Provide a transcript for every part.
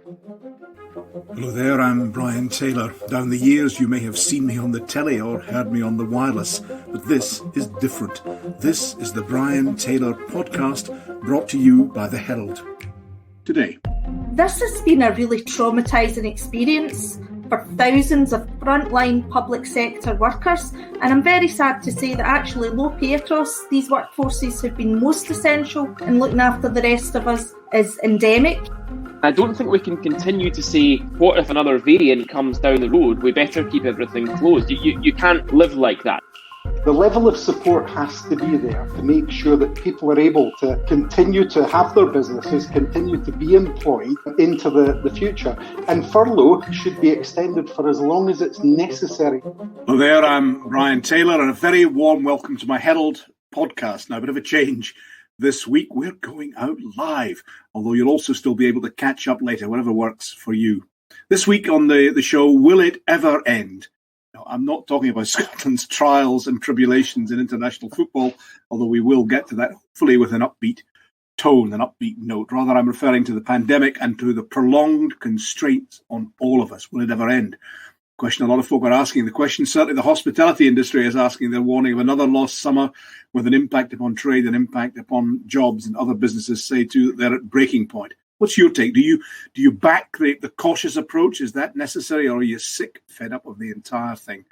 Hello there, I'm Brian Taylor. Down the years you may have seen me on the telly or heard me on the wireless, but this is different. This is the Brian Taylor podcast, brought to you by The Herald. Today. This has been a really traumatising experience for thousands of frontline public sector workers, and I'm very sad to say that actually low pay across these workforces who've been most essential in looking after the rest of us is endemic. I don't think we can continue to say, what if another variant comes down the road? We better keep everything closed. You can't live like that. The level of support has to be there to make sure that people are able to continue to have their businesses, continue to be employed into the future. And furlough should be extended for as long as it's necessary. Hello there, I'm Brian Taylor, and a very warm welcome to my Herald podcast. Now, a bit of a change. This week, we're going out live, although you'll also still be able to catch up later, whatever works for you. This week on the show, will it ever end? Now, I'm not talking about Scotland's trials and tribulations in international football, although we will get to that, hopefully with an upbeat tone, an upbeat note. Rather, I'm referring to the pandemic and to the prolonged constraints on all of us. Will it ever end? Question a lot of folk are asking. The question certainly the hospitality industry is asking. They're warning of another lost summer with an impact upon trade, an impact upon jobs, and other businesses say too that they're at breaking point. What's your take? Do you back the cautious approach? Is that necessary, or are you fed up of the entire thing?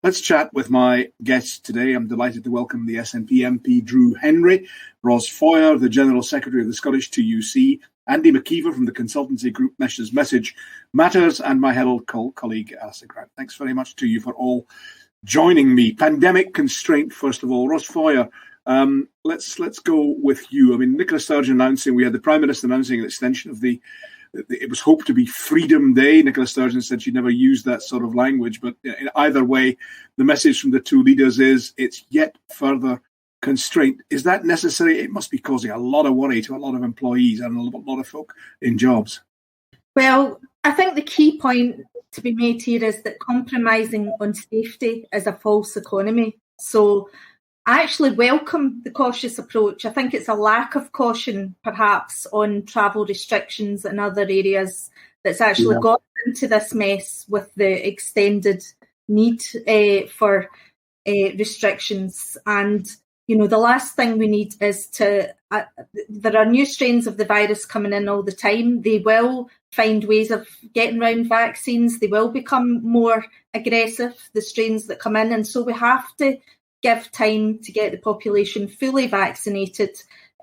Let's chat with my guests today. I'm delighted to welcome the SNP MP Drew Hendry, Roz Foyer, the General Secretary of the Scottish TUC, Andy Maciver from the consultancy group Message Matters, and my Herald colleague, Alistair Grant. Thanks very much to you for all joining me. Pandemic constraint, first of all. Roz Foyer, let's go with you. I mean, Nicola Sturgeon we had the Prime Minister announcing an extension of it was hoped to be Freedom Day. Nicola Sturgeon said she'd never used that sort of language, but in either way, the message from the two leaders is it's yet further constraint. Is that necessary? It must be causing a lot of worry to a lot of employees and a lot of folk in jobs. Well, I think the key point to be made here is that compromising on safety is a false economy. So I actually welcome the cautious approach. I think it's a lack of caution, perhaps, on travel restrictions and other areas that's actually got into this mess with the extended need for restrictions. And you know, the last thing we need is there are new strains of the virus coming in all the time. They will find ways of getting around vaccines. They will become more aggressive, the strains that come in. And so we have to give time to get the population fully vaccinated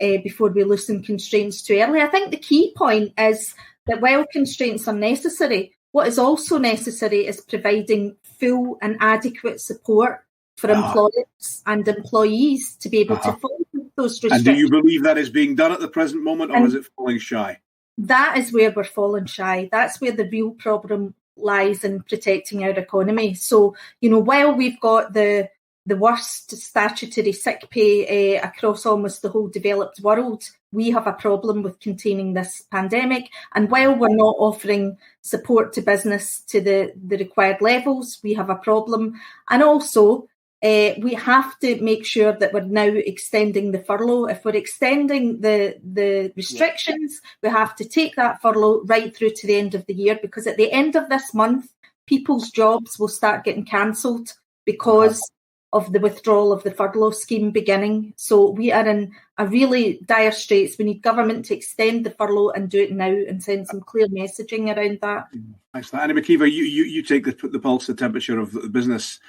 before we loosen constraints too early. I think the key point is that while constraints are necessary, what is also necessary is providing full and adequate support for employers and employees to be able to follow those restrictions. And do you believe that is being done at the present moment, or is it falling shy? That is where we're falling shy. That's where the real problem lies in protecting our economy. So, you know, while we've got the worst statutory sick pay across almost the whole developed world, we have a problem with containing this pandemic. And while we're not offering support to business to the required levels, we have a problem. And also, we have to make sure that we're now extending the furlough. If we're extending the restrictions, we have to take that furlough right through to the end of the year, because at the end of this month, people's jobs will start getting cancelled because of the withdrawal of the furlough scheme beginning. So we are in a really dire straits. We need government to extend the furlough and do it now and send some clear messaging around that. Thanks for that. Andy Maciver, you take the pulse, the temperature of the business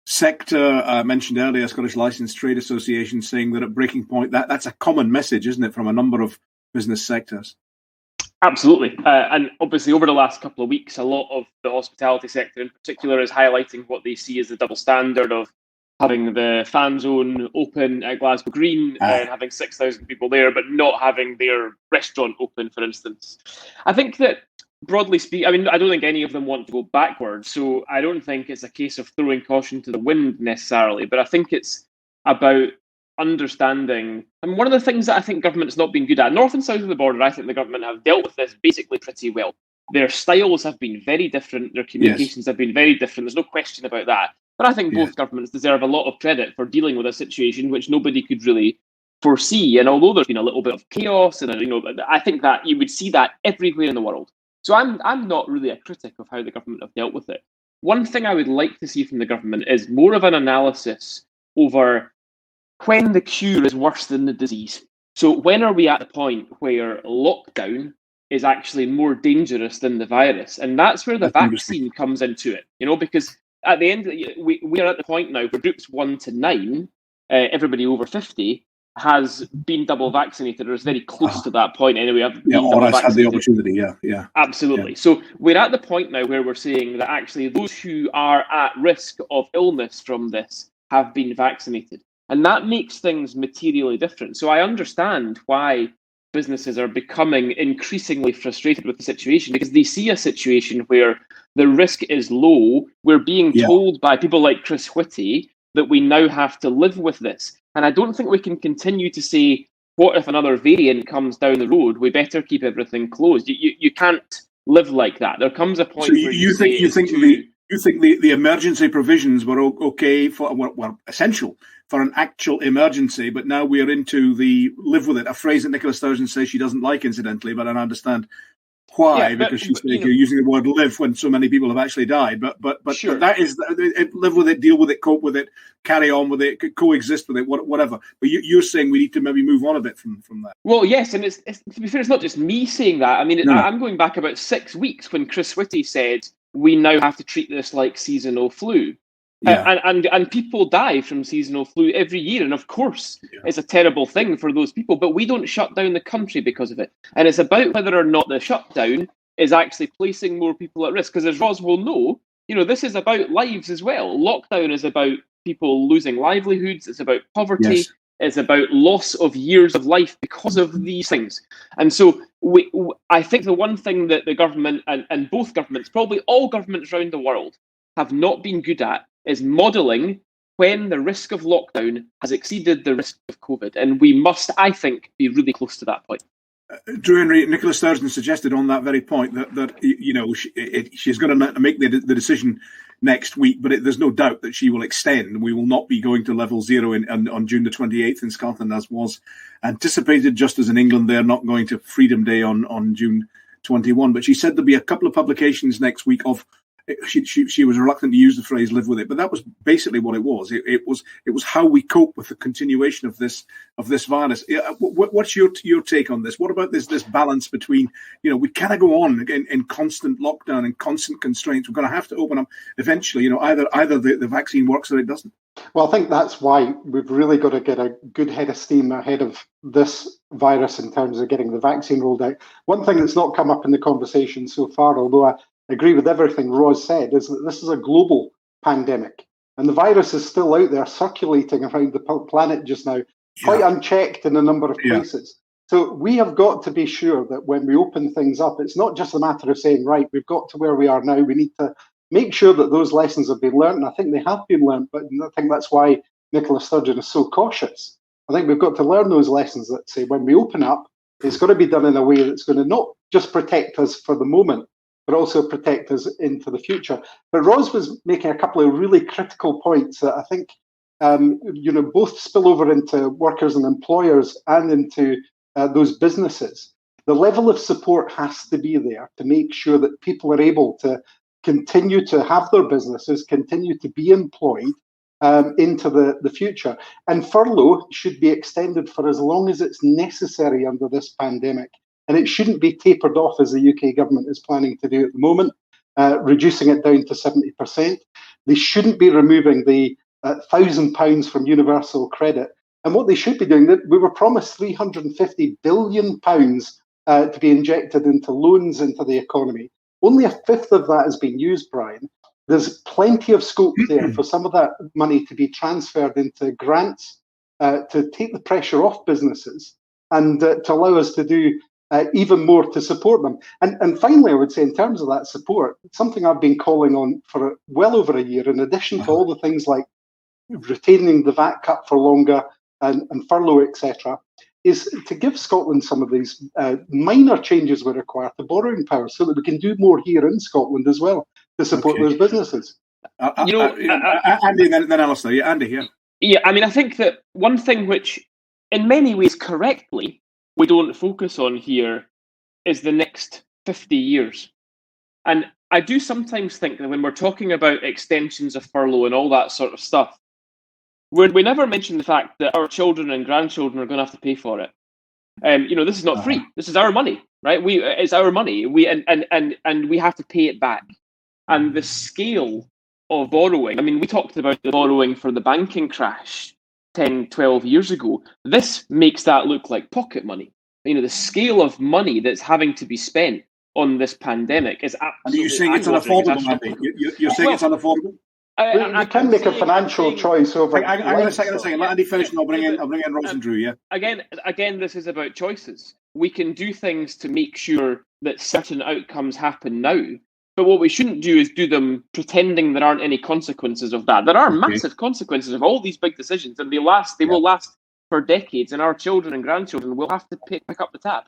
sector. I mentioned earlier Scottish Licensed Trade Association saying that at breaking point, that's a common message, isn't it, from a number of business sectors? Absolutely. And obviously over the last couple of weeks, a lot of the hospitality sector in particular is highlighting what they see as the double standard of having the fan zone open at Glasgow Green and having 6,000 people there, but not having their restaurant open, for instance. I think that, broadly speaking, I mean, I don't think any of them want to go backwards, so I don't think it's a case of throwing caution to the wind necessarily, but I think it's about understanding. And one of the things that I think government's not been good at, north and south of the border, I think the government have dealt with this basically pretty well. Their styles have been very different, their communications have been very different, there's no question about that. But I think both governments deserve a lot of credit for dealing with a situation which nobody could really foresee. And although there's been a little bit of chaos, and I think that you would see that everywhere in the world. So I'm not really a critic of how the government have dealt with it. One thing I would like to see from the government is more of an analysis over when the cure is worse than the disease. So when are we at the point where lockdown is actually more dangerous than the virus? And that's where the vaccine comes into it, because at the end, we are at the point now where groups 1 to 9, everybody over 50, has been double vaccinated, or is very close to that point anyway. Or has had the opportunity, yeah. Absolutely. Yeah. So we're at the point now where we're saying that actually those who are at risk of illness from this have been vaccinated. And that makes things materially different. So I understand why businesses are becoming increasingly frustrated with the situation, because they see a situation where the risk is low. We're being told by people like Chris Whitty that we now have to live with this. And I don't think we can continue to say, what if another variant comes down the road? We better keep everything closed. You can't live like that. There comes a point where you think the emergency provisions were okay were essential for an actual emergency, but now we are into the live with it, a phrase that Nicola Sturgeon says she doesn't like, incidentally, but I understand why, because she's you're using the word live when so many people have actually died. But sure. That is live with it, deal with it, cope with it, carry on with it, coexist with it, whatever. But you're saying we need to maybe move on a bit from that. Well, yes, and it's to be fair, it's not just me saying that. I mean, I'm going back about 6 weeks when Chris Whitty said we now have to treat this like seasonal flu. Yeah. And people die from seasonal flu every year. And of course, it's a terrible thing for those people. But we don't shut down the country because of it. And it's about whether or not the shutdown is actually placing more people at risk. Because as Roz will know, this is about lives as well. Lockdown is about people losing livelihoods. It's about poverty. Yes. It's about loss of years of life because of these things. And so I think the one thing that the government and both governments, probably all governments around the world, have not been good at is modelling when the risk of lockdown has exceeded the risk of COVID. And we must, I think, be really close to that point. Drew Henry, Nicola Sturgeon suggested on that very point that she's going to make the decision next week, but there's no doubt that she will extend. We will not be going to level 0 on June the 28th in Scotland, as was anticipated, just as in England they're not going to Freedom Day on June 21. But she said there'll be a couple of publications next week of. She was reluctant to use the phrase "live with it," but that was basically what it was. It was how we cope with the continuation of this virus. What's your take on this? What about this balance between we cannot go on in constant lockdown and constant constraints. We're going to have to open up eventually. Either the vaccine works or it doesn't. Well, I think that's why we've really got to get a good head of steam ahead of this virus in terms of getting the vaccine rolled out. One thing that's not come up in the conversation so far, although I agree with everything Roz said, is that this is a global pandemic. And the virus is still out there circulating around the planet just now, quite unchecked in a number of places. So we have got to be sure that when we open things up, it's not just a matter of saying, right, we've got to where we are now. We need to make sure that those lessons have been learned. And I think they have been learned, but I think that's why Nicola Sturgeon is so cautious. I think we've got to learn those lessons that say when we open up, it's got to be done in a way that's going to not just protect us for the moment, but also protect us into the future. But Roz was making a couple of really critical points that I think, both spill over into workers and employers and into those businesses. The level of support has to be there to make sure that people are able to continue to have their businesses, continue to be employed into the future. And furlough should be extended for as long as it's necessary under this pandemic. And it shouldn't be tapered off as the UK government is planning to do at the moment, reducing it down to 70%. They shouldn't be removing the £1,000 from universal credit. And what they should be doing, we were promised £350 billion to be injected into loans into the economy. Only a fifth of that has been used, Brian. There's plenty of scope there for some of that money to be transferred into grants to take the pressure off businesses and to allow us to do even more to support them. And finally, I would say in terms of that support, something I've been calling on for well over a year, in addition to all the things like retaining the VAT cut for longer and furlough, etc., is to give Scotland some of these minor changes we're required to borrowing power so that we can do more here in Scotland as well to support those businesses. Andy, then Alistair. Yeah, Andy, yeah. Yeah, I mean, I think that one thing which, in many ways correctly, we don't focus on here is the next 50 years. And I do sometimes think that when we're talking about extensions of furlough and all that sort of stuff, we never mention the fact that our children and grandchildren are going to have to pay for it. This is not free. This is our money, right? It's our money. And we have to pay it back. And the scale of borrowing, I mean, we talked about the borrowing for the banking crash 10, 12 years ago. This makes that look like pocket money. The scale of money that's having to be spent on this pandemic is absolutely. And are you saying it's unaffordable, Andy? You're saying it's unaffordable? I can make a financial choice over. Hang on a second. Let Andy finish, and I'll bring in Roz and Drew. Yeah. Again, this is about choices. We can do things to make sure that certain outcomes happen now, but what we shouldn't do is do them pretending there aren't any consequences of that. There are massive consequences of all these big decisions, and they will last for decades, and our children and grandchildren will have to pick up the tab.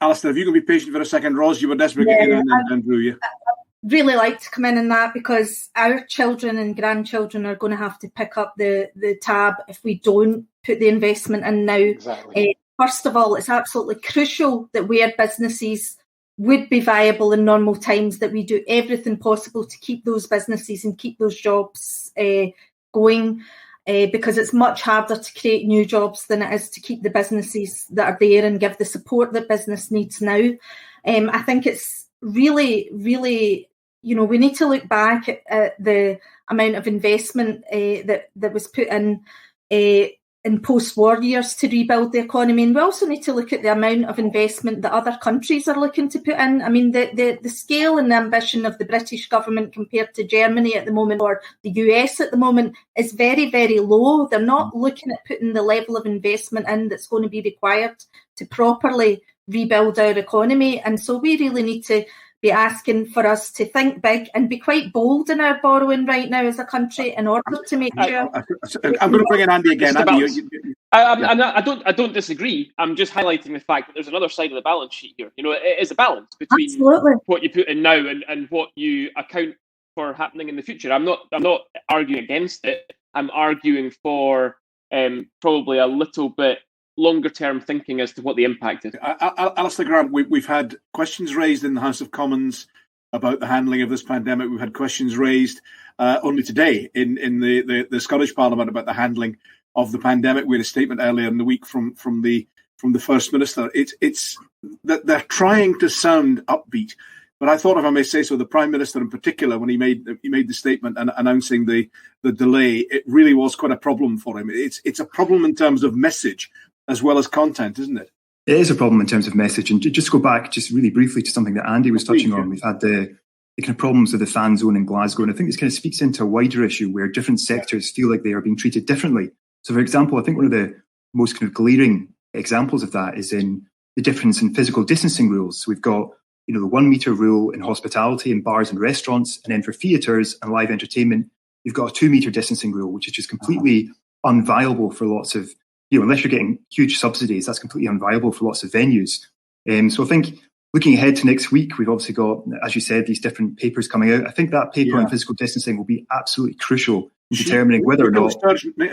Alistair, if you can be patient for a second, Roz, you were desperate to get in and Drew, yeah. Really like to come in that, because our children and grandchildren are going to have to pick up the tab if we don't put the investment in now. Exactly. First of all, it's absolutely crucial that where businesses would be viable in normal times, that we do everything possible to keep those businesses and keep those jobs going, because it's much harder to create new jobs than it is to keep the businesses that are there and give the support that business needs now. I think it's really, really, we need to look back at the amount of investment that was put in post-war years to rebuild the economy. And we also need to look at the amount of investment that other countries are looking to put in. I mean, the scale and the ambition of the British government compared to Germany at the moment, or the US at the moment, is very, very low. They're not looking at putting the level of investment in that's going to be required to properly rebuild our economy. And so we really need to be asking for us to think big and be quite bold in our borrowing right now as a country in order to make sure. I'm going to bring in Andy again. Andy, I don't disagree. I'm just highlighting the fact that there's another side of the balance sheet here. It is a balance between what you put in now and what you account for happening in the future. I'm not arguing against it. I'm arguing for probably a little bit longer term thinking as to what the impact is. Alistair Grant, we've had questions raised in the House of Commons about the handling of this pandemic. We've had questions raised only today in the Scottish Parliament about the handling of the pandemic. We had a statement earlier in the week from the First Minister. It's that they're trying to sound upbeat, but I thought, if I may say so, the Prime Minister in particular, when he made the statement and announcing the delay, it really was quite a problem for him. It's a problem in terms of message as well as content, isn't it? It is a problem in terms of message. And just go back just really briefly to something that Andy was touching on. We've had the kind of problems with the fan zone in Glasgow. And I think this kind of speaks into a wider issue where different sectors feel like they are being treated differently. So, for example, I think one of the most kind of glaring examples of that is in the difference in physical distancing rules. So we've got, the 1 metre rule in hospitality and bars and restaurants. And then for theatres and live entertainment, you've got a 2 metre distancing rule, which is just completely unviable for lots of, unless you're getting huge subsidies, that's completely unviable for lots of venues. So I think looking ahead to next week, we've obviously got, as you said, these different papers coming out. I think that paper on physical distancing will be absolutely crucial in determining whether or not...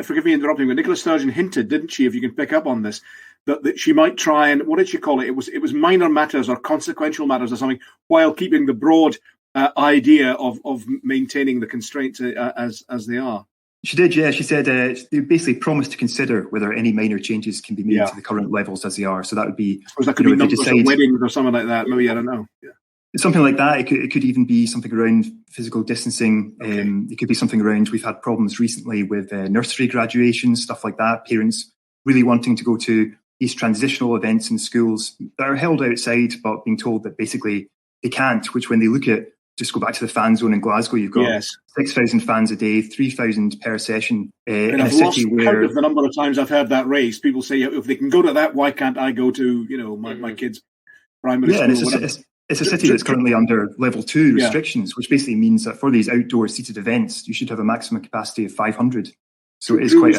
Forgive me interrupting, but Nicola Sturgeon hinted, didn't she, if you can pick up on this, that she might try and, what did she call it? It was minor matters or consequential matters or something, while keeping the broad idea of maintaining the constraints as they are. She did, yeah. She said they basically promised to consider whether any minor changes can be made to the current levels as they are. So that would be... I suppose that could be numbers of weddings or something like that. Maybe, I don't know. Yeah. Something like that. It could even be something around physical distancing. It could be something around... We've had problems recently with nursery graduations, stuff like that. Parents really wanting to go to these transitional events in schools that are held outside, but being told that basically they can't, which when they look at... Just go back to the fan zone in Glasgow. You've got 6,000 fans a day, 3,000 per session in a city where... I've lost count of the number of times I've heard that raised. People say, if they can go to that, why can't I go to, my kids' primary school? And it's a city that's currently under level 2 restrictions, which basically means that for these outdoor seated events, you should have a maximum capacity of 500. So it is quite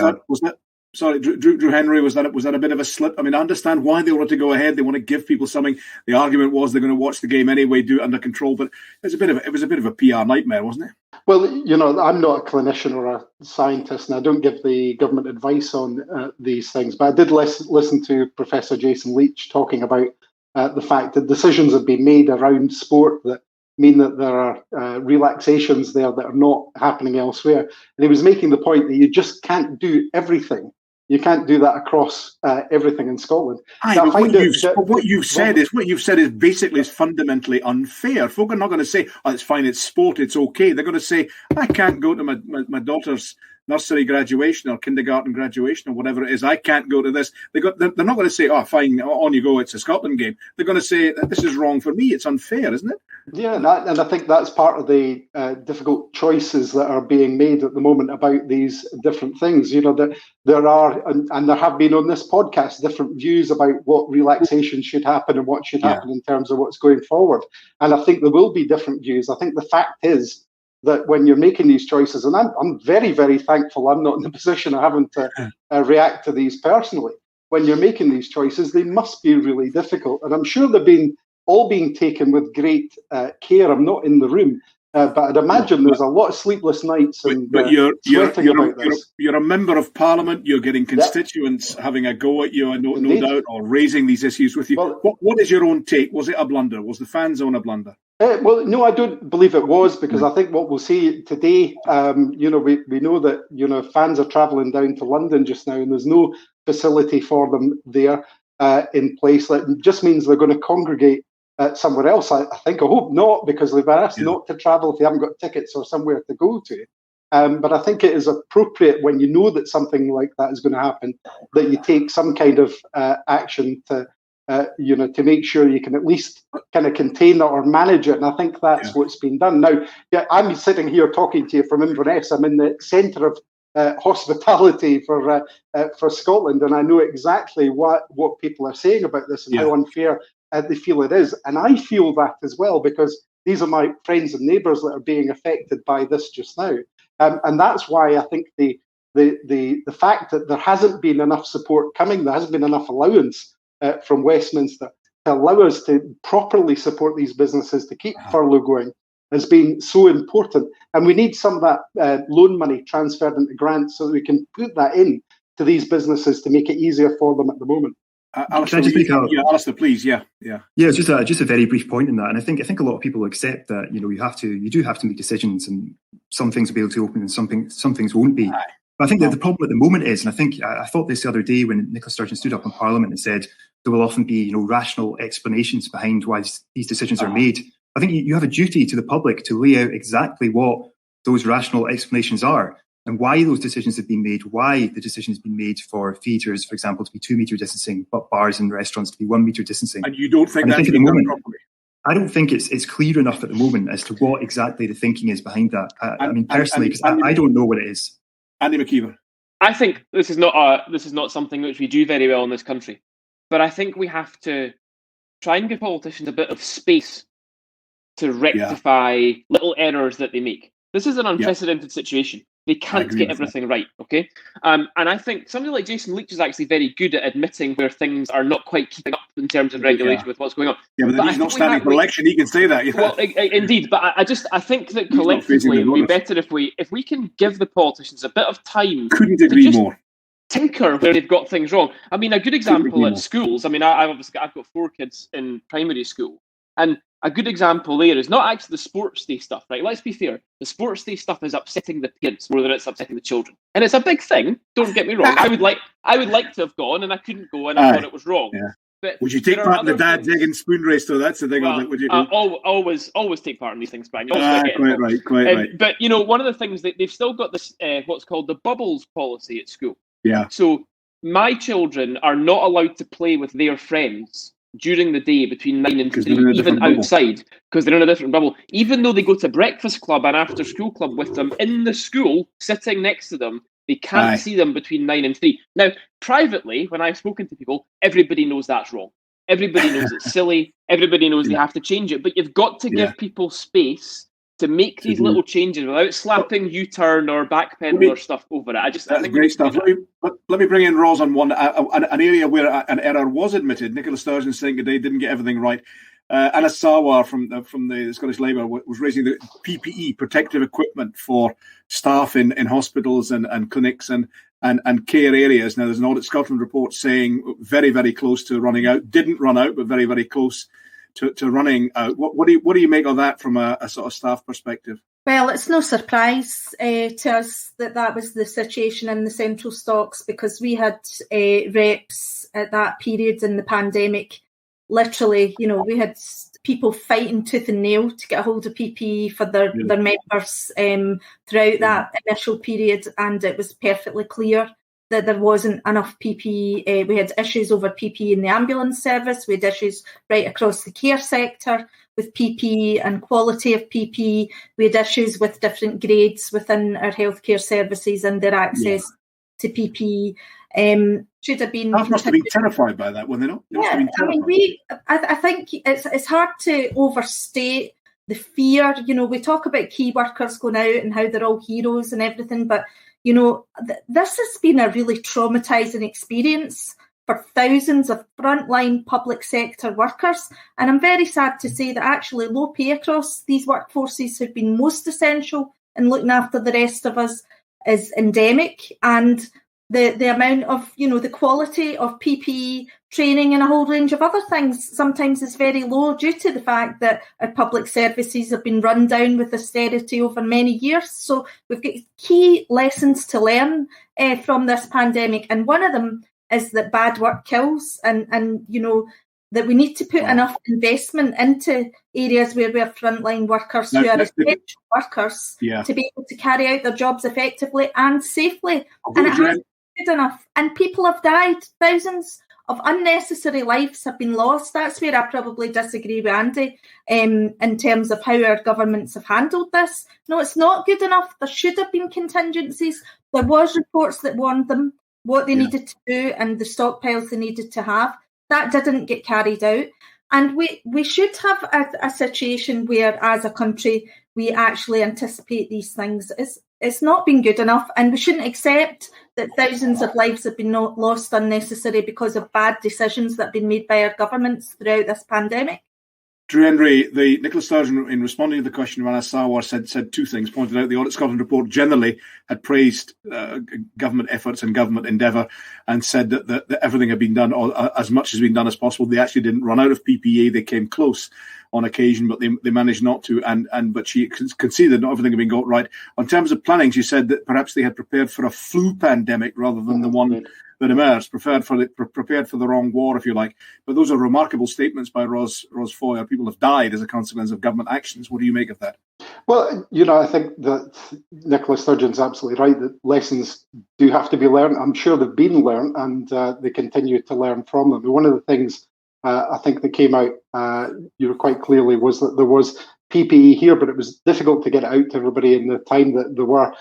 Drew Hendry, was that a bit of a slip? I mean, I understand why they want to go ahead. They want to give people something. The argument was they're going to watch the game anyway, do it under control. But it was a bit of a PR nightmare, wasn't it? Well, I'm not a clinician or a scientist, and I don't give the government advice on these things. But I did listen to Professor Jason Leach talking about the fact that decisions have been made around sport that mean that there are relaxations there that are not happening elsewhere. And he was making the point that you just can't do everything. You can't do that across everything in Scotland. What you've said is basically is fundamentally unfair. Folk are not going to say, "Oh, it's fine, it's sport, it's okay." They're going to say, "I can't go to my daughter's nursery graduation or kindergarten graduation or whatever it is. I can't go to this." They're not going to say, "Oh, fine, on you go. It's a Scotland game." They're going to say, "This is wrong for me. It's unfair, isn't it?" Yeah, and I think that's part of the difficult choices that are being made at the moment about these different things. That there are, and there have been on this podcast, different views about what relaxation should happen and what should happen in terms of what's going forward. And I think there will be different views. I think the fact is that when you're making these choices, and I'm very, very thankful I'm not in the position of having to react to these personally. When you're making these choices, they must be really difficult. And I'm sure they've all being taken with great care. I'm not in the room, but I'd imagine there's a lot of sleepless nights and sweating about this. You're a member of Parliament. You're getting constituents having a go at you, no doubt, or raising these issues with you. Well, what is your own take? Was it a blunder? Was the fan zone a blunder? Well, no, I don't believe it was, because I think what we'll see today, we know that, fans are travelling down to London just now, and there's no facility for them there in place. That just means they're going to congregate somewhere else. I hope not, because they've been asked not to travel if they haven't got tickets or somewhere to go to. But I think it is appropriate, when you know that something like that is going to happen, that you take some kind of action to make sure you can at least kind of contain it or manage it. And I think that's what's been done. Now, I'm sitting here talking to you from Inverness. I'm in the centre of hospitality for Scotland, and I know exactly what people are saying about this and how unfair they feel it is. And I feel that as well, because these are my friends and neighbours that are being affected by this just now. And that's why I think the fact that there hasn't been enough support coming, there hasn't been enough allowance from Westminster to allow us to properly support these businesses to keep furlough going, has been so important. And we need some of that loan money transferred into grants so that we can put that in to these businesses to make it easier for them at the moment. Alistair, Alistair, please. Yeah, it's just a very brief point in that, and I think a lot of people accept that you do have to make decisions, and some things will be able to open and some things won't be. But I think that the problem at the moment is, and I thought this the other day when Nicola Sturgeon stood up in Parliament and said there will often be rational explanations behind why these decisions are made. I think you have a duty to the public to lay out exactly what those rational explanations are, and why those decisions have been made, why the decision has been made for theatres, for example, to be 2 metre distancing, but bars and restaurants to be 1 metre distancing. And you don't think that's being done properly? I don't think it's clear enough at the moment as to what exactly the thinking is behind that. Personally, because I don't know what it is. Andy Maciver. I think this is not something which we do very well in this country, but I think we have to try and give politicians a bit of space to rectify little errors that they make. This is an unprecedented situation. They can't get everything right, okay? And I think somebody like Jason Leach is actually very good at admitting where things are not quite keeping up in terms of regulation with what's going on. Yeah, but he's not standing for election. He can say that. Well, indeed, but I think that collectively it would be better if we can give the politicians a bit of time. Couldn't agree more. Tinker where they've got things wrong. I mean, a good example at schools. I mean, I've got 4 kids in primary school, and a good example there is not actually the sports day stuff, right? Let's be fair. The sports day stuff is upsetting the parents more than it's upsetting the children. And it's a big thing, don't get me wrong. I would like to have gone, and I couldn't go, and I thought it was wrong. Yeah. But would you take part in the dad's egg and spoon race, though? That's the thing. Well, would you? Always take part in these things, Brian. Quite right. But, one of the things that they've still got this, what's called the bubbles policy at school. Yeah. So my children are not allowed to play with their friends during the day between 9 and 3, even outside, because they're in a different bubble. Even though they go to breakfast club and after school club with them in the school, sitting next to them, they can't see them between 9 and 3. Now, privately, when I've spoken to people, everybody knows that's wrong. Everybody knows it's silly. Everybody knows they have to change it. But you've got to give people space to make these little changes without slapping U-turn or backpedal or stuff over it. I think great stuff. Let me bring in Roz on an area where an error was admitted. Nicola Sturgeon saying today didn't get everything right. Anna Sawar from the Scottish Labour was raising the PPE, protective equipment for staff in hospitals and clinics and care areas. Now, there's an Audit Scotland report saying very, very close to running out. Didn't run out, but very, very close to running out. What do you make of that from a sort of staff perspective? Well, it's no surprise to us that was the situation in the central stocks, because we had reps at that period in the pandemic. Literally, we had people fighting tooth and nail to get a hold of PPE for their members throughout that initial period, and it was perfectly clear that there wasn't enough PPE. We had issues over PPE in the ambulance service. We had issues right across the care sector with PPE and quality of PPE. We had issues with different grades within our healthcare services and their access to PPE. Should have been. Staff must have been terrified by that, weren't they not? I think it's hard to overstate the fear. We talk about key workers going out and how they're all heroes and everything, but this has been a really traumatising experience for thousands of frontline public sector workers. And I'm very sad to say that actually low pay across these workforces have been most essential in looking after the rest of us is endemic. And the amount of, the quality of PPE training and a whole range of other things sometimes is very low due to the fact that our public services have been run down with austerity over many years. So we've got key lessons to learn from this pandemic. And one of them is that bad work kills, and that we need to put enough investment into areas where we have frontline workers who are essential workers to be able to carry out their jobs effectively and safely. And it hasn't been good enough. And people have died. Thousands of unnecessary lives have been lost. That's where I probably disagree with Andy in terms of how our governments have handled this. No, it's not good enough. There should have been contingencies. There was reports that warned them what they needed to do and the stockpiles they needed to have. That didn't get carried out. And we should have a situation where, as a country, we actually anticipate these things. It's not been good enough, and we shouldn't accept that thousands of lives have been lost unnecessarily because of bad decisions that have been made by our governments throughout this pandemic. Drew Hendry, the Nicola Sturgeon, in responding to the question of Anna Sawar, said two things. Pointed out the Audit Scotland report generally had praised government efforts and government endeavour, and said that everything had been done, or as much has been done as possible. They actually didn't run out of PPE. They came close on occasion, but they managed not to. But she conceded not everything had been got right. In terms of planning, she said that perhaps they had prepared for a flu pandemic rather than the one that emerged, prepared for the wrong war, if you like. But those are remarkable statements by Roz Foyer. People have died as a consequence of government actions. What do you make of that? Well, I think that Nicola Sturgeon's absolutely right that lessons do have to be learned. I'm sure they've been learned, and they continue to learn from them. One of the things I think that came out quite clearly was that there was PPE here, but it was difficult to get it out to everybody in the time that there were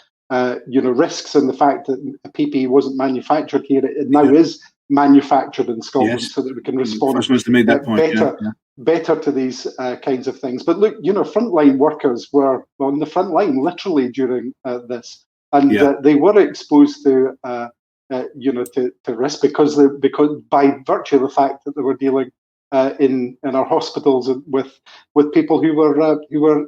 risks in the fact that the PPE wasn't manufactured here. It now is manufactured in Scotland, so that we can respond better to these kinds of things. But look, frontline workers were on the front line literally during this, and they were exposed to risk because by virtue of the fact that they were dealing in our hospitals with people who were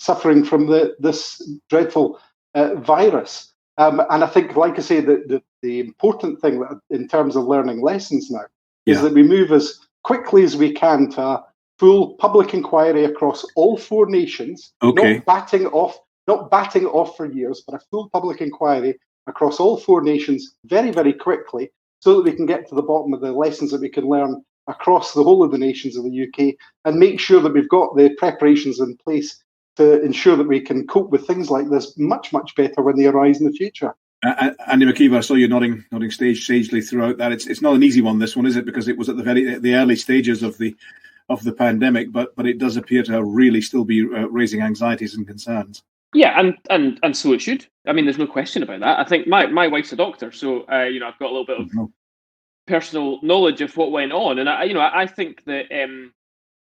suffering from this dreadful virus. And I think, like I say, the important thing in terms of learning lessons now is that we move as quickly as we can to a full public inquiry across all four nations, not batting off for years, but a full public inquiry across all four nations very, very quickly, so that we can get to the bottom of the lessons that we can learn across the whole of the nations of the UK, and make sure that we've got the preparations in place to ensure that we can cope with things like this much, much better when they arise in the future. Andy Maciver, I saw you nodding sagely throughout that. It's not an easy one, this one, is it? Because it was at the early stages of the pandemic, but it does appear to really still be raising anxieties and concerns. Yeah, and so it should. I mean, there's no question about that. I think my wife's a doctor, so I've got a little bit of personal knowledge of what went on, and I think that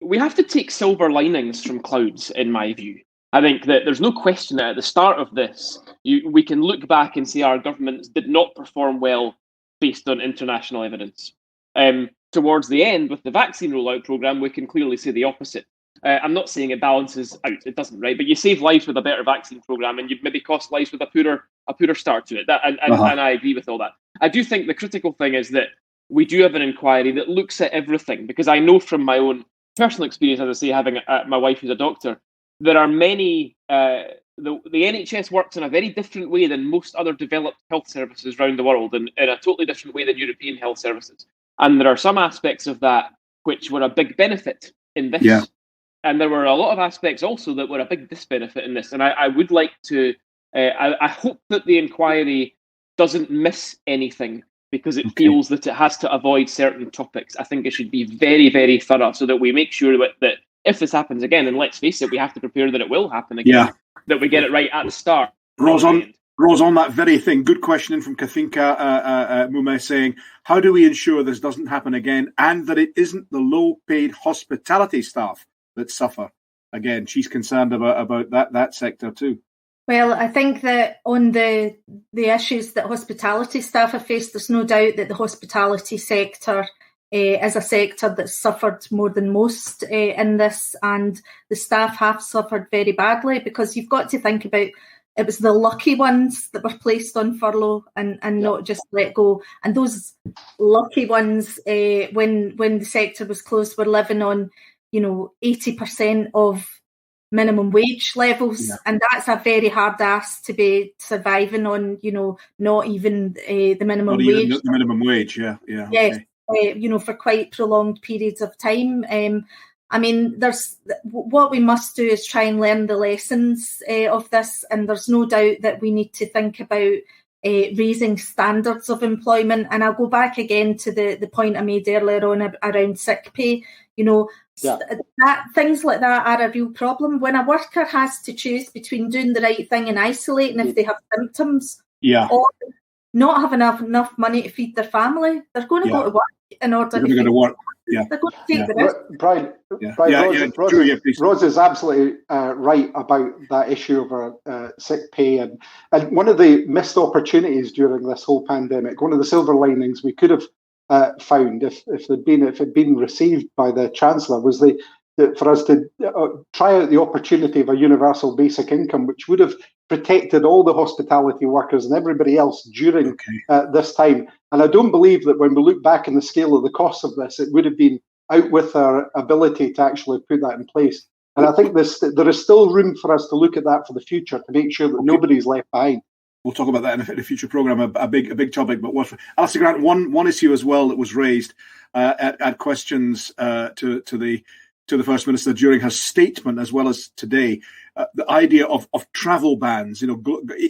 we have to take silver linings from clouds, in my view. I think that there's no question that at the start of this, we can look back and say our governments did not perform well based on international evidence. Towards the end, with the vaccine rollout programme, we can clearly say the opposite. I'm not saying it balances out, it doesn't, right? But you save lives with a better vaccine programme, and you'd maybe cost lives with a poorer start to it. And I agree with all that. I do think the critical thing is that we do have an inquiry that looks at everything, because I know from my own personal experience, as I say, having my wife who's a doctor, there are many. The NHS works in a very different way than most other developed health services around the world, and in a totally different way than European health services. And there are some aspects of that which were a big benefit in this. Yeah. And there were a lot of aspects also that were a big disbenefit in this. And I would like to, I hope that the inquiry doesn't miss anything because it feels that it has to avoid certain topics. I think it should be very, very thorough so that we make sure that if this happens again, and let's face it, we have to prepare that it will happen again, that we get it right at the start. Roz, on that very thing, good question in from Kathinka Mume saying, how do we ensure this doesn't happen again and that it isn't the low-paid hospitality staff that suffer? Again, she's concerned about that sector too. Well, I think that on the issues that hospitality staff have faced, there's no doubt that the hospitality sector is a sector that's suffered more than most in this, and the staff have suffered very badly because you've got to think about it was the lucky ones that were placed on furlough and not just let go. And those lucky ones, when the sector was closed, were living on, 80% of minimum wage levels, and that's a very hard ask to be surviving on. Not even the minimum wage. The minimum wage, Yes, okay. For quite prolonged periods of time. There's what we must do is try and learn the lessons of this, and there's no doubt that we need to think about raising standards of employment. And I'll go back again to the point I made earlier on around sick pay. That things like that are a real problem. When a worker has to choose between doing the right thing and isolating if they have symptoms, or not having enough money to feed their family, they're going to go to work in order to go to work. Yeah. They're going to take the risk. Brian, Roz is absolutely right about that issue of sick pay, and one of the missed opportunities during this whole pandemic, one of the silver linings we could have found if it had been received by the Chancellor, was for us to try out the opportunity of a universal basic income, which would have protected all the hospitality workers and everybody else during this time. And I don't believe that when we look back in the scale of the cost of this, it would have been out with our ability to actually put that in place. And I think there is still room for us to look at that for the future to make sure that nobody's left behind. We'll talk about that in a future programme, a big topic. But Alistair Grant, one issue as well that was raised at questions to the First Minister during her statement, as well as today, the idea of travel bans,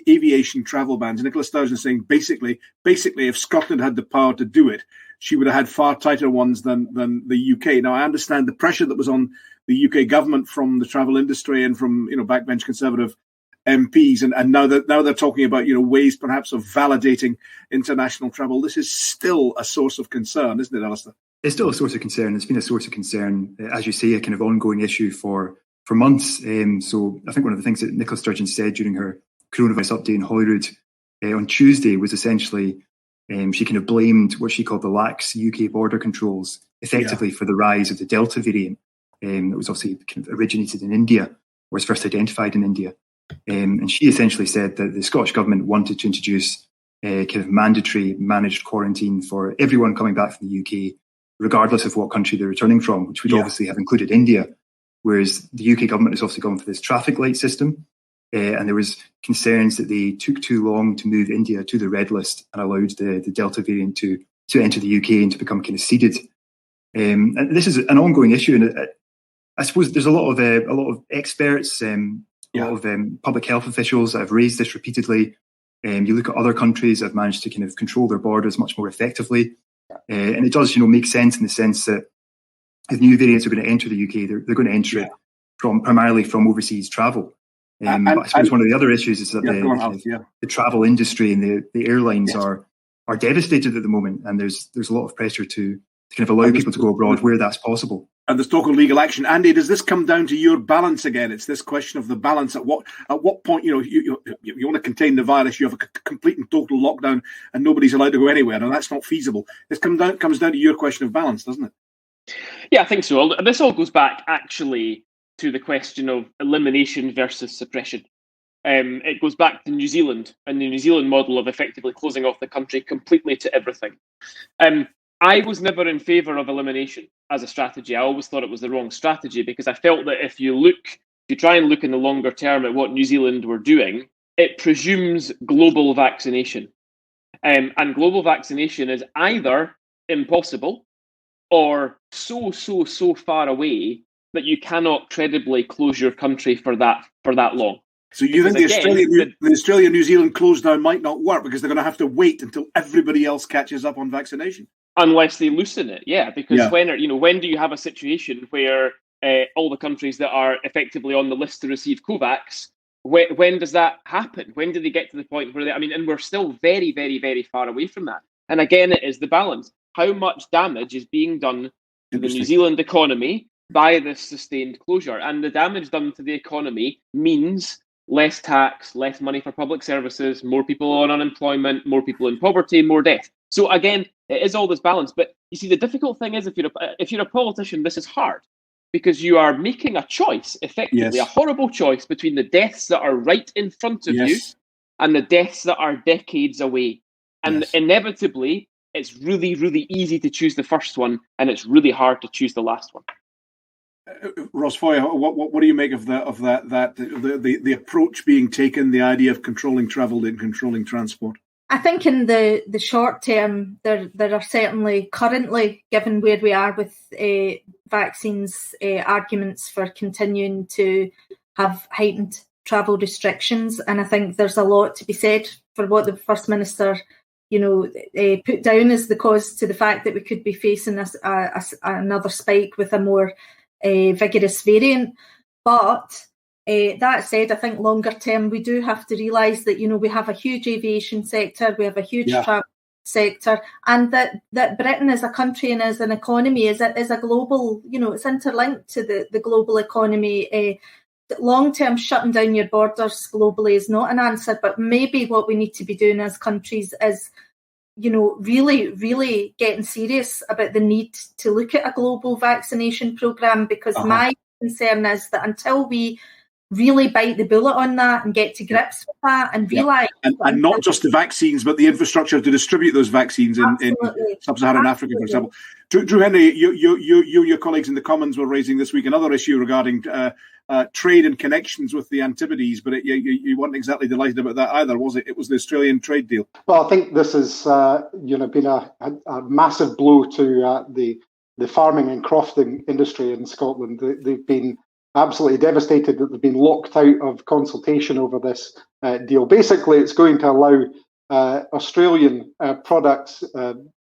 aviation travel bans. Nicola Sturgeon saying basically, if Scotland had the power to do it, she would have had far tighter ones than the UK. Now, I understand the pressure that was on the UK government from the travel industry and from backbench Conservative MPs, and now they're talking about ways perhaps of validating international travel. This is still a source of concern, isn't it, Alistair? It's still a source of concern. It's been a source of concern, as you say, a kind of ongoing issue for months. So I think one of the things that Nicola Sturgeon said during her coronavirus update in Holyrood on Tuesday was essentially she kind of blamed what she called the lax UK border controls effectively for the rise of the Delta variant that was obviously kind of originated in India, or was first identified in India. And she essentially said that the Scottish Government wanted to introduce a kind of mandatory managed quarantine for everyone coming back from the UK, regardless of what country they're returning from, which would obviously have included India, whereas the UK government has obviously gone for this traffic light system. And there was concerns that they took too long to move India to the red list and allowed the Delta variant to enter the UK and to become kind of seeded. And this is an ongoing issue, and I suppose there's a lot of experts, a lot of public health officials that have raised this repeatedly. You look at other countries that have managed to kind of control their borders much more effectively. And it does, make sense in the sense that if new variants are going to enter the UK, they're going to enter it primarily from overseas travel. But I suppose one of the other issues is that the travel industry and the airlines are devastated at the moment, and there's a lot of pressure to kind of allow people to go abroad where that's possible. And there's talk of legal action. Andy, does this come down to your balance again? It's this question of the balance. At what point, you want to contain the virus, you have a complete and total lockdown, and nobody's allowed to go anywhere, and that's not feasible. This comes down to your question of balance, doesn't it? Yeah, I think so. This all goes back actually to the question of elimination versus suppression. It goes back to New Zealand and the New Zealand model of effectively closing off the country completely to everything. I was never in favour of elimination as a strategy. I always thought it was the wrong strategy, because I felt that if you try and look in the longer term at what New Zealand were doing, it presumes global vaccination. And global vaccination is either impossible or so far away that you cannot credibly close your country for that long. So you think the Australia-New Zealand close down might not work because they're going to have to wait until everybody else catches up on vaccination? Unless they loosen it, yeah. Because when do you have a situation where all the countries that are effectively on the list to receive COVAX, when does that happen? When do they get to the point where and we're still very, very, very far away from that. And again, it is the balance. How much damage is being done to the New Zealand economy by this sustained closure? And the damage done to the economy means less tax, less money for public services, more people on unemployment, more people in poverty, more death. So again, it is all this balance. But you see, the difficult thing is if you're a politician, this is hard, because you are making a choice, effectively, a horrible choice between the deaths that are right in front of you and the deaths that are decades away. And inevitably, it's really, really easy to choose the first one, and it's really hard to choose the last one. Roz Foyer, what do you make of the approach being taken, the idea of controlling travel and controlling transport? I think in the short term, there are certainly currently, given where we are with vaccines, arguments for continuing to have heightened travel restrictions. And I think there's a lot to be said for what the First Minister put down as the cause to the fact that we could be facing another spike with a more vigorous variant. But that said, I think longer term, we do have to realise that, we have a huge aviation sector, we have a huge travel sector, and that Britain as a country and as an economy is a global, it's interlinked to the global economy. Long-term shutting down your borders globally is not an answer, but maybe what we need to be doing as countries is, really, really getting serious about the need to look at a global vaccination programme, because my concern is that until we really bite the bullet on that and get to grips with that and realise... And not just the vaccines, but the infrastructure to distribute those vaccines in sub-Saharan Africa, for example. Drew Hendry, your colleagues in the Commons were raising this week another issue regarding trade and connections with the Antipodes, but you weren't exactly delighted about that either, was it? It was the Australian trade deal. Well, I think this has been a massive blow to the farming and crofting industry in Scotland. They've been absolutely devastated that they've been locked out of consultation over this deal. Basically, it's going to allow Australian products,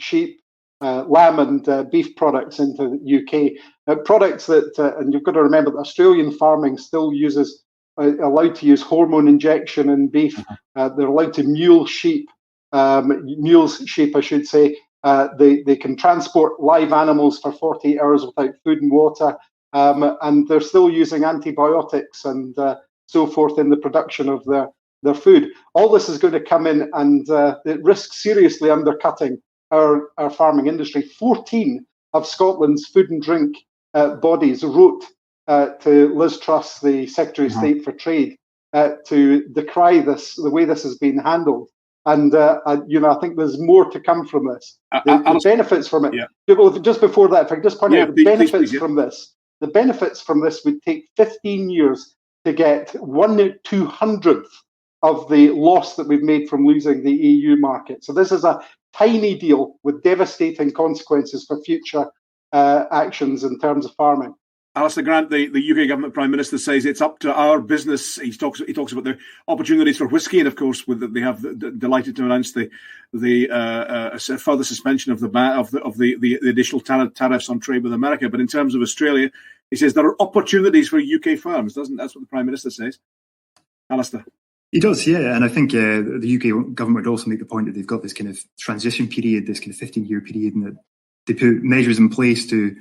sheep, lamb and beef products into the UK. Products that, and you've got to remember that Australian farming still allowed to use hormone injection in beef. They're allowed to mules sheep, I should say. They can transport live animals for 48 hours without food and water. And they're still using antibiotics and so forth in the production of their food. All this is going to come in and it risks seriously undercutting our farming industry. 14 of Scotland's food and drink bodies wrote to Liz Truss, the Secretary of State for Trade, to decry the way this has been handled. And I think there's more to come from this. The benefits from it. Just before that, if I could just point out the benefits from this. The benefits from this would take 15 years to get 1/200th of the loss that we've made from losing the EU market. So this is a tiny deal with devastating consequences for future actions in terms of farming. Alistair Grant, the UK government Prime Minister, says it's up to our business. He talks about the opportunities for whisky, and of course, they have delighted to announce the further suspension of the additional tariffs on trade with America. But in terms of Australia, he says there are opportunities for UK firms. That's what the Prime Minister says. Alistair. He does, yeah, and I think the UK government would also make the point that they've got this kind of transition period, this kind of 15-year period, and that they put measures in place to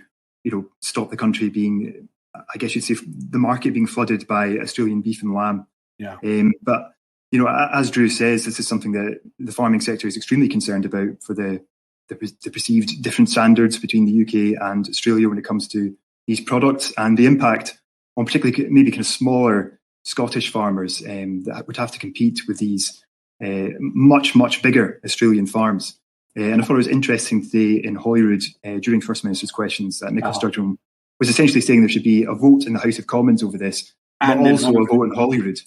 stop the country being, I guess you'd say, the market being flooded by Australian beef and lamb. Yeah. But, as Drew says, this is something that the farming sector is extremely concerned about for the perceived different standards between the UK and Australia when it comes to these products and the impact on particularly maybe kind of smaller Scottish farmers that would have to compete with these much, much bigger Australian farms. And I thought it was interesting today in Holyrood during First Minister's questions that Nicola Sturgeon was essentially saying there should be a vote in the House of Commons over this, but also a vote in Holyrood,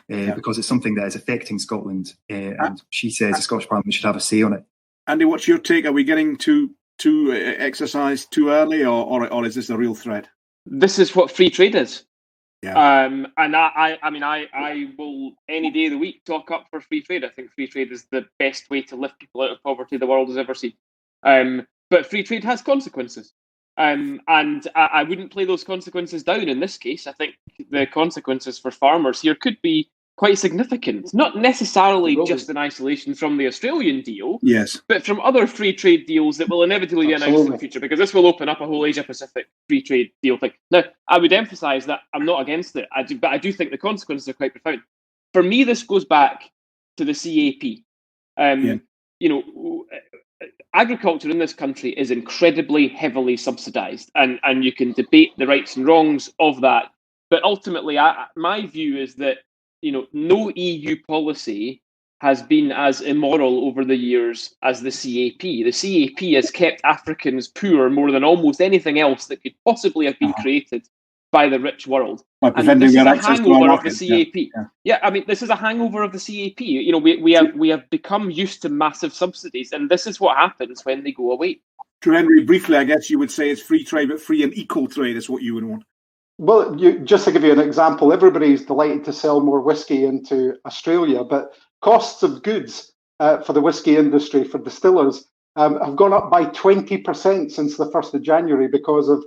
because it's something that is affecting Scotland. And she says the Scottish Parliament should have a say on it. Andy, what's your take? Are we getting to exercise too early, or is this a real threat? This is what free trade is. Yeah. And I will any day of the week talk up for free trade. I think free trade is the best way to lift people out of poverty the world has ever seen. But free trade has consequences. And I wouldn't play those consequences down in this case. I think the consequences for farmers here could be quite significant, not necessarily just in isolation from the Australian deal, but from other free trade deals that will inevitably be announced in the future, because this will open up a whole Asia-Pacific free trade deal thing. Now, I would emphasise that I'm not against it, but I do think the consequences are quite profound. For me, this goes back to the CAP. Agriculture in this country is incredibly heavily subsidised, and you can debate the rights and wrongs of that. But ultimately, my view is that no EU policy has been as immoral over the years as the CAP. The CAP has kept Africans poor more than almost anything else that could possibly have been created by the rich world. And this is a hangover of the CAP. This is a hangover of the CAP. We have become used to massive subsidies, and this is what happens when they go away. True, Henry, briefly, I guess you would say it's free trade, but free and equal trade is what you would want. Well, just to give you an example, everybody's delighted to sell more whiskey into Australia, but costs of goods for the whiskey industry, for distillers, have gone up by 20% since the 1st of January because of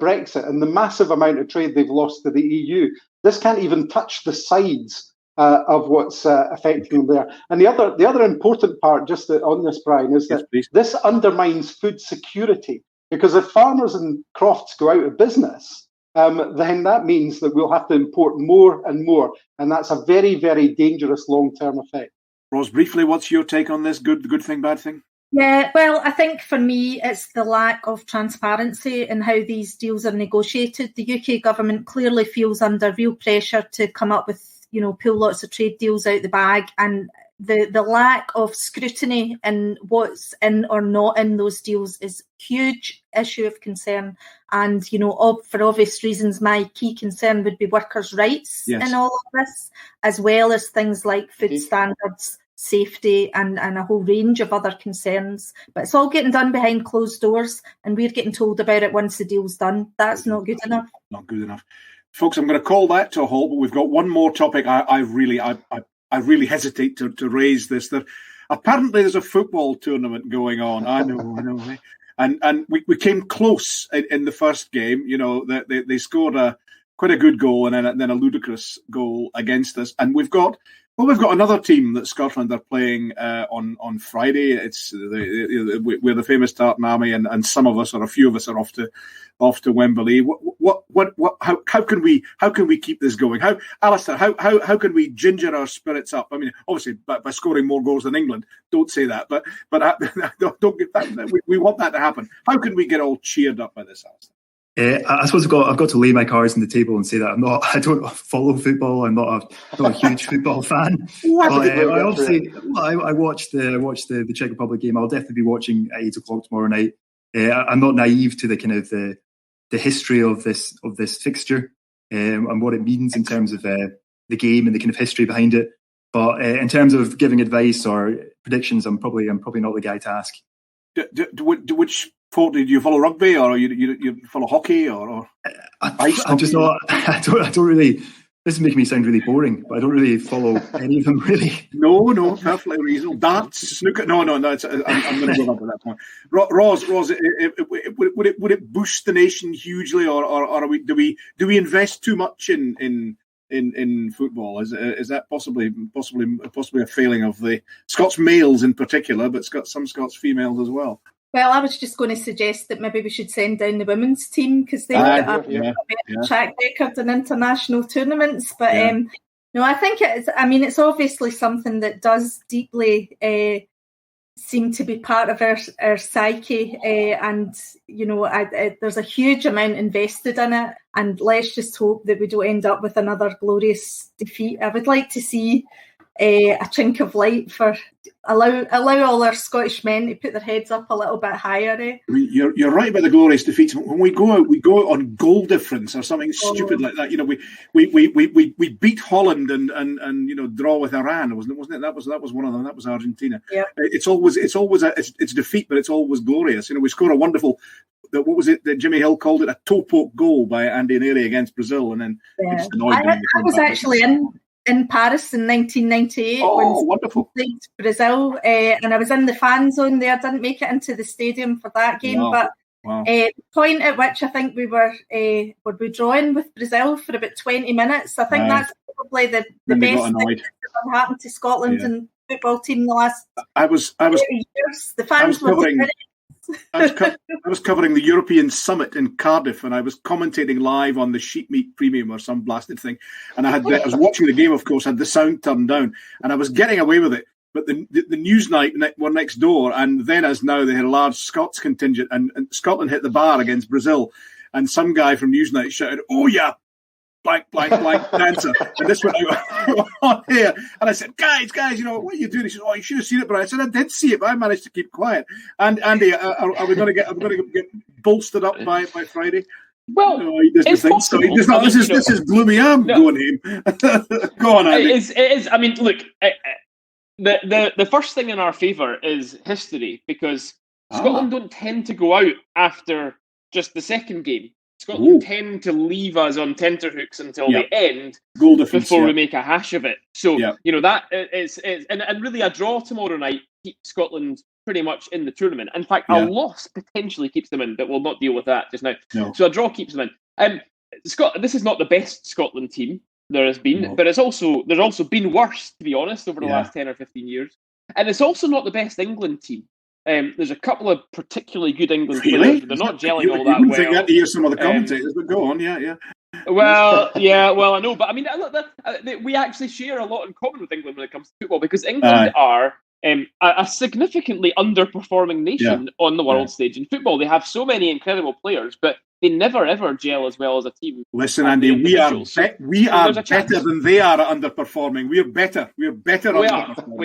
Brexit and the massive amount of trade they've lost to the EU. This can't even touch the sides of what's affecting them there. And the other important part, just on this, Brian, is that this undermines food security, because if farmers and crofts go out of business, then that means that we'll have to import more and more. And that's a very, very dangerous long-term effect. Roz, briefly, what's your take on this? Good thing, bad thing? Yeah, well, I think for me, it's the lack of transparency in how these deals are negotiated. The UK government clearly feels under real pressure to come up with, pull lots of trade deals out the bag, and the lack of scrutiny in what's in or not in those deals is a huge issue of concern. And, for obvious reasons, my key concern would be workers' rights in all of this, as well as things like food standards, safety, and a whole range of other concerns. But it's all getting done behind closed doors, and we're getting told about it once the deal's done. That's not good enough. Not good enough. Folks, I'm going to call that to a halt, but we've got one more topic. I really hesitate to raise this. That apparently there's a football tournament going on. I know. And we came close in the first game. They scored quite a good goal and then a ludicrous goal against us. And we've got another team that Scotland are playing on Friday. We're the famous Tartan Army, and some of us, or a few of us, are off to Wembley. How can we keep this going? Alistair, how can we ginger our spirits up? I mean, obviously by scoring more goals than England. Don't say that, but don't get that. We want that to happen. How can we get all cheered up by this, Alistair? I suppose I've got to lay my cards on the table and say that I don't follow football. I'm not a huge football fan. But I watched the Czech Republic game. I'll definitely be watching at 8:00 tomorrow night. I'm not naive to the kind of the history of this fixture and what it means in terms of the game and the kind of history behind it. But in terms of giving advice or predictions, I'm probably not the guy to ask. Which sport do you follow? Rugby, or you follow hockey, or I'm just not. I don't really. This is making me sound really boring, but I don't really follow any of them really. No, perfectly reasonable. Darts, snooker. No. I'm going to go back to that point. Roz, would it boost the nation hugely, or do we invest too much in football? Is that possibly a failing of the Scots males in particular, but some Scots females as well? Well, I was just going to suggest that maybe we should send down the women's team, because they've got a better track record in international tournaments. But I think it's obviously something that does deeply seem to be part of our psyche, and there's a huge amount invested in it. And let's just hope that we don't end up with another glorious defeat. I would like to see a chink of light for allow all our Scottish men to put their heads up a little bit higher. You're right about the glorious defeats. When we go out on goal difference or something stupid like that. We beat Holland and draw with Iran, wasn't it? That was one of them. That was Argentina. Yeah. It's defeat, but it's always glorious. We score a wonderful. What was it that Jimmy Hill called it? A toe poke goal by Andy Nairn against Brazil, and then it just annoyed him. I was actually in Paris in 1998 when wonderful. we played Brazil, and I was in the fan zone there. I didn't make it into the stadium for that game, but the point at which I think we were drawing with Brazil for about 20 minutes. I think that's probably the best thing that's ever happened to Scotland and football team in the last 30 years. The fans were I was covering the European Summit in Cardiff, and I was commentating live on the Sheep Meat Premium or some blasted thing. And I was watching the game, of course, had the sound turned down, and I was getting away with it. But the news night were next door, and then as now they had a large Scots contingent, and Scotland hit the bar against Brazil, and some guy from Newsnight shouted, "Oh yeah, blank dancer," and this went out on here, and I said, guys, what are you doing? He said, "Oh, you should have seen it," but I said, "I did see it, but I managed to keep quiet." And Andy, are we going to get bolstered up by Friday? Well, this is gloomy. I'm going him. Go on, Andy. It is. I mean, look, the first thing in our favour is history, because Scotland don't tend to go out after just the second game. Scotland tend to leave us on tenterhooks until the end before we make a hash of it. So, that is and really a draw tomorrow night keeps Scotland pretty much in the tournament. In fact, a loss potentially keeps them in, but we'll not deal with that just now. No. So a draw keeps them in. This is not the best Scotland team there has been, but there's also been worse, to be honest, over the last 10 or 15 years. And it's also not the best England team. There's a couple of particularly good England players, but they're not gelling all that well. I think that to hear some of the commentators, but go on, Well, I know, but I mean, we actually share a lot in common with England when it comes to football, because England are a significantly underperforming nation on the world stage in football. They have so many incredible players, but they never ever gel as well as a team. Listen, Andy, we are better than they are at underperforming. We're better. We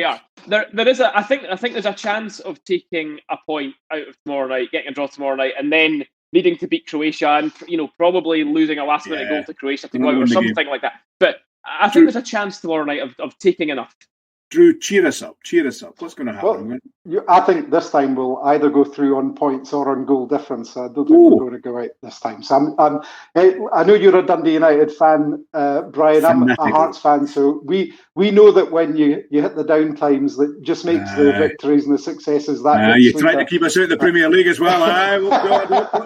are. There is I think there's a chance of taking a point out of tomorrow night, getting a draw tomorrow night, and then needing to beat Croatia, and probably losing a last minute goal to Croatia to go out or something like that. But I think there's a chance tomorrow night of taking enough. Drew, cheer us up. What's going to happen? Well, I think this time we'll either go through on points or on goal difference. I don't think we're going to go out this time. So I know you're a Dundee United fan, Brian. I'm a Hearts fan. So we know that when you hit the down times, that just makes the victories and the successes that. You try to keep us out of the Premier League as well.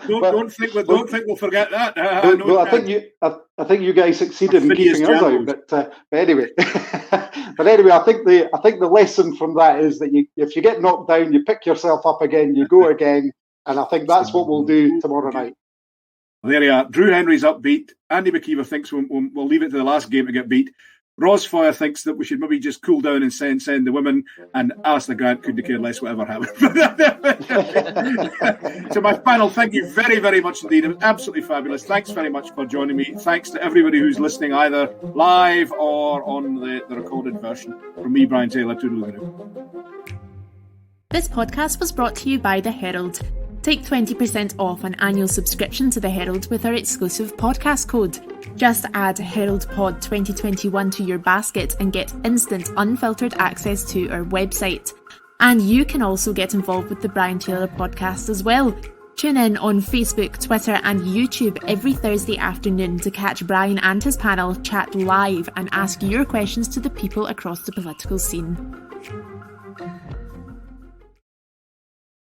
Don't think we'll forget that. I think you guys succeeded in keeping us out. But anyway. But anyway, I think the lesson from that is that if you get knocked down, you pick yourself up again, you go again, and I think that's what we'll do tomorrow night. Well, there you are. Drew Hendry's upbeat. Andy Maciver thinks we'll leave it to the last game to get beat. Roz Foyer thinks that we should maybe just cool down and send the women, and Alistair Grant couldn't care less whatever happened. So my panel, thank you very, very much indeed. It was absolutely fabulous. Thanks very much for joining me. Thanks to everybody who's listening either live or on the recorded version. From me, Brian Taylor, toodaloo. This podcast was brought to you by The Herald. Take 20% off an annual subscription to The Herald with our exclusive podcast code. Just add HeraldPod 2021 to your basket and get instant, unfiltered access to our website. And you can also get involved with the Brian Taylor podcast as well. Tune in on Facebook, Twitter and YouTube every Thursday afternoon to catch Brian and his panel chat live and ask your questions to the people across the political scene.